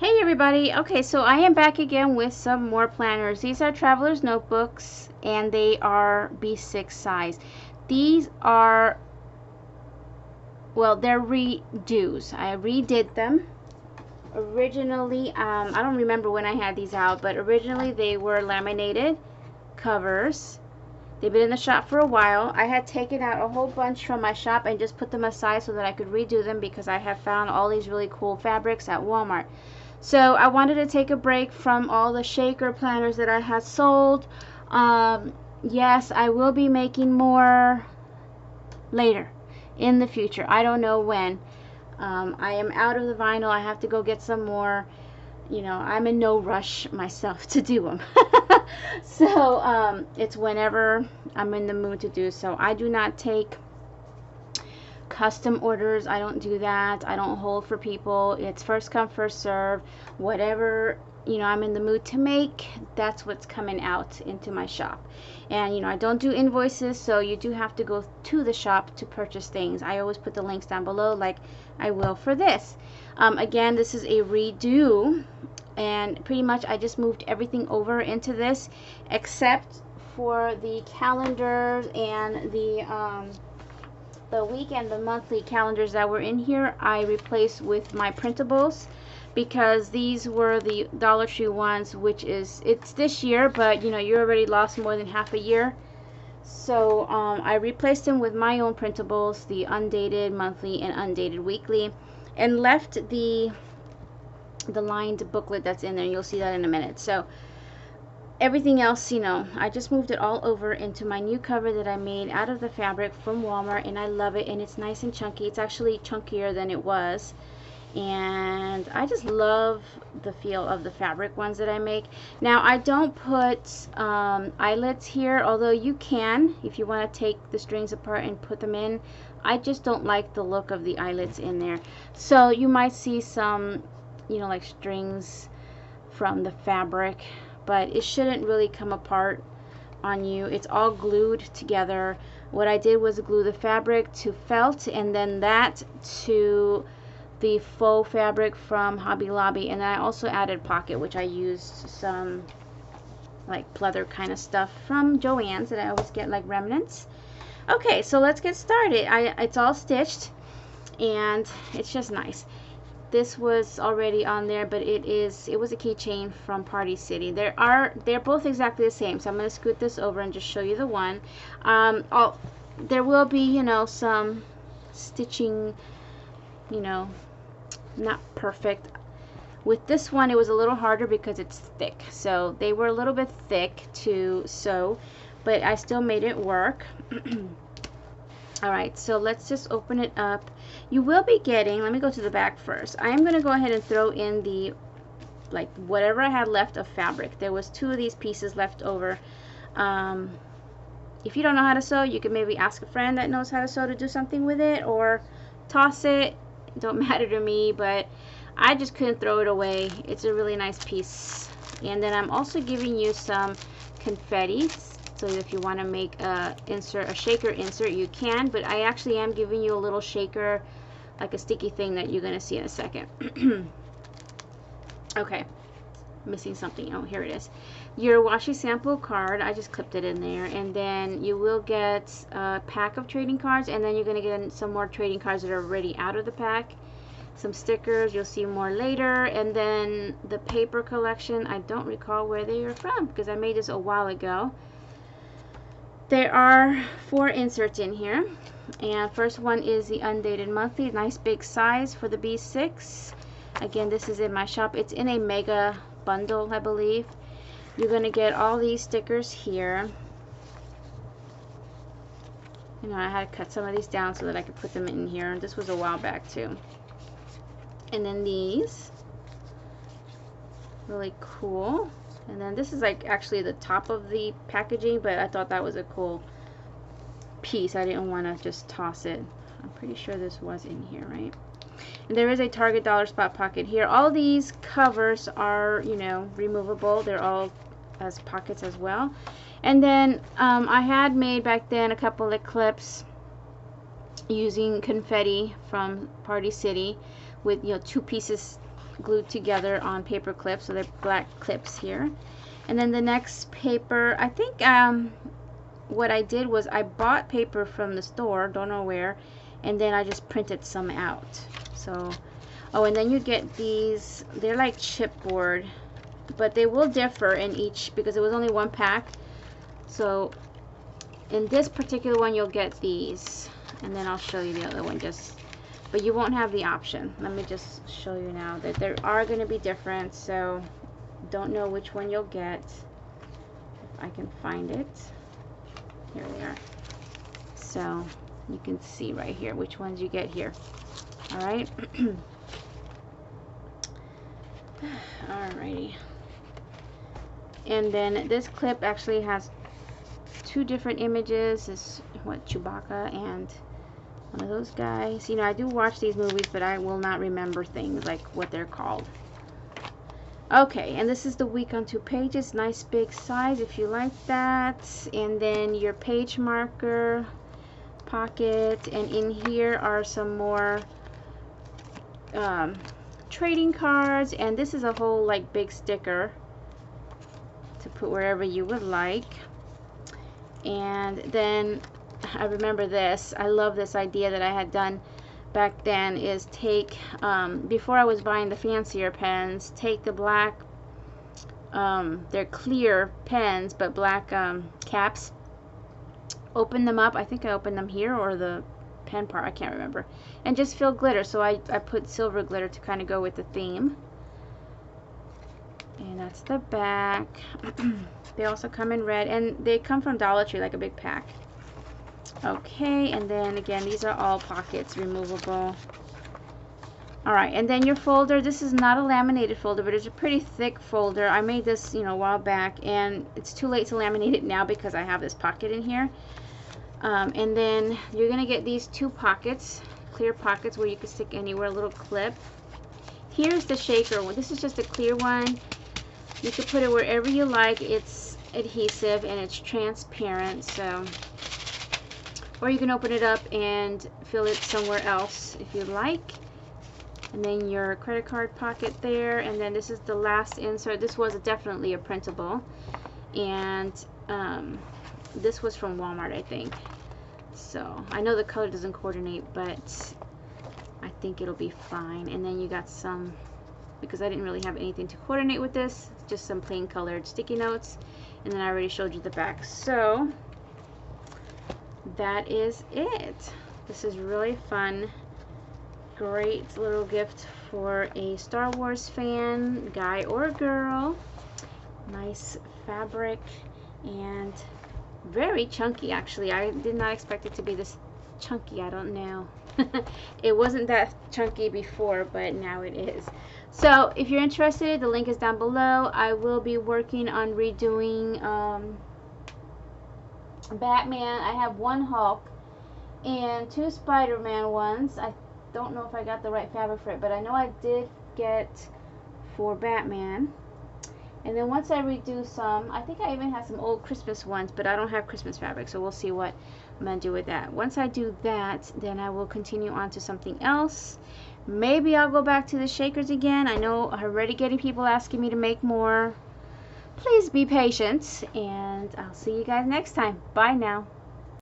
Hey everybody, okay, so I am back again with some more planners. These are Traveler's Notebooks and they are B6 size. These are, well, they're redos. I redid them. Originally, I don't remember when I had these out, but originally they were laminated covers. They've been in the shop for a while. I had taken out a whole bunch from my shop and just put them aside so that I could redo them because I have found all these really cool fabrics at Walmart. So I wanted to take a break from all the shaker planners that I had sold. Yes, I will be making more later in the future. I don't know when. I am out of the vinyl. I have to go get some more. You know, I'm in no rush myself to do them. So it's whenever I'm in the mood to do so. I do not take custom orders. I don't do that. I don't hold for people. It's first come, first serve. Whatever, you know, I'm in the mood to make, that's what's coming out into my shop. And, you know, I don't do invoices, so you do have to go to the shop to purchase things. I always put the links down below like I will for this. Again, this is a redo, and pretty much I just moved everything over into this except for the calendars and the week and the monthly calendars that were in here. I replaced with my printables because these were the Dollar Tree ones, which is, it's this year, but you know, you already lost more than half a year. So I replaced them with my own printables, the undated monthly and undated weekly, and left the lined booklet that's in there. You'll see that in a minute. So everything else, you know, I just moved it all over into my new cover that I made out of the fabric from Walmart, and I love it, and it's nice and chunky. It's actually chunkier than it was, and I just love the feel of the fabric ones that I make. Now, I don't put eyelets here, although you can if you want to take the strings apart and put them in. I just don't like the look of the eyelets in there. So you might see some, you know, like strings from the fabric, but it shouldn't really come apart on you. It's all glued together. What I did was glue the fabric to felt, and then that to the faux fabric from Hobby Lobby, and then I also added pocket, which I used some like pleather kind of stuff from JoAnns that I always get like remnants. Okay, so let's get started. It's all stitched and it's just nice. This was already on there, but it was a keychain from Party City. They're both exactly the same, so I'm going to scoot this over and just show you the one. There will be, you know, some stitching, you know, not perfect. With this one, it was a little harder because it's thick, so they were a little bit thick to sew, but I still made it work. Alright, so let's just open it up. You will be getting, let me go to the back first. I am going to go ahead and throw in the, like, whatever I had left of fabric. There was 2 of these pieces left over. If you don't know how to sew, you can maybe ask a friend that knows how to sew to do something with it, or toss it. It don't matter to me, but I just couldn't throw it away. It's a really nice piece. And then I'm also giving you some confetti. So if you want to make a shaker insert, you can, but I actually am giving you a little shaker, like a sticky thing that you're going to see in a second. Okay, missing something. Oh, here it is. Your washi sample card, I just clipped it in there, and then you will get a pack of trading cards, and then you're going to get some more trading cards that are already out of the pack. Some stickers, you'll see more later, and then the paper collection, I don't recall where they are from because I made this a while ago. There are 4 inserts in here, and first one is the undated monthly, nice big size for the B6. Again, this is in my shop. It's in a mega bundle, I believe. You're going to get all these stickers here. You know, I had to cut some of these down so that I could put them in here. This was a while back too. And then these, really cool. And then this is like actually the top of the packaging, but I thought that was a cool piece. I didn't want to just toss it. I'm pretty sure this was in here, right? And there is a Target dollar spot pocket here. All these covers are, you know, removable. They're all as pockets as well. And then I had made back then a couple of clips using confetti from Party City with, you know, 2 pieces glued together on paper clips, so they're black clips here. And then the next paper, I think what I did was I bought paper from the store, don't know where, and then I just printed some out. So, oh, and then you get these, they're like chipboard, but they will differ in each because it was only one pack. So in this particular one you'll get these, and then I'll show you the other one, just, but you won't have the option. Let me just show you now that there are going to be different, so don't know which one you'll get. If I can find it. Here we are. So you can see right here which ones you get here. Alright. Alrighty. And then this clip actually has two different images. This what, Chewbacca and one of those guys. You know, I do watch these movies, but I will not remember things like what they're called. Okay, and this is the week on 2 pages. Nice big size if you like that. And then your page marker pocket, and in here are some more trading cards, and this is a whole like big sticker to put wherever you would like. And then I remember this, I love this idea that I had done back then, is take before I was buying the fancier pens, take the black they're clear pens but black caps, open them up, I think I opened them here or the pen part, I can't remember, and just fill glitter. So I put silver glitter to kind of go with the theme. And that's the back. They also come in red, and they come from Dollar Tree, like a big pack. Okay, and then again, these are all pockets, removable. Alright, and then your folder. This is not a laminated folder, but it's a pretty thick folder. I made this, you know, a while back, and it's too late to laminate it now because I have this pocket in here. And then you're going to get these 2 pockets, clear pockets where you can stick anywhere, a little clip. Here's the shaker one. This is just a clear one. You can put it wherever you like. It's adhesive and it's transparent, so, or you can open it up and fill it somewhere else if you like. And then your credit card pocket there, and then this is the last insert. This was definitely a printable, and this was from Walmart, I think. So I know the color doesn't coordinate, but I think it'll be fine. And then you got some, because I didn't really have anything to coordinate with this, just some plain colored sticky notes. And then I already showed you the back. So that is it. This is really fun. Great little gift for a Star Wars fan, guy or girl. Nice fabric and very chunky, actually. I did not expect it to be this chunky. I don't know. It wasn't that chunky before, but now it is. So if you're interested, the link is down below. I will be working on redoing Batman. I have 1 Hulk and 2 Spider-Man ones. I don't know if I got the right fabric for it, but I know I did get for Batman. And then once I redo some, I think I even have some old Christmas ones, but I don't have Christmas fabric, so we'll see what I'm going to do with that. Once I do that, then I will continue on to something else. Maybe I'll go back to the shakers again. I know I'm already getting people asking me to make more. Please be patient, and I'll see you guys next time. Bye now.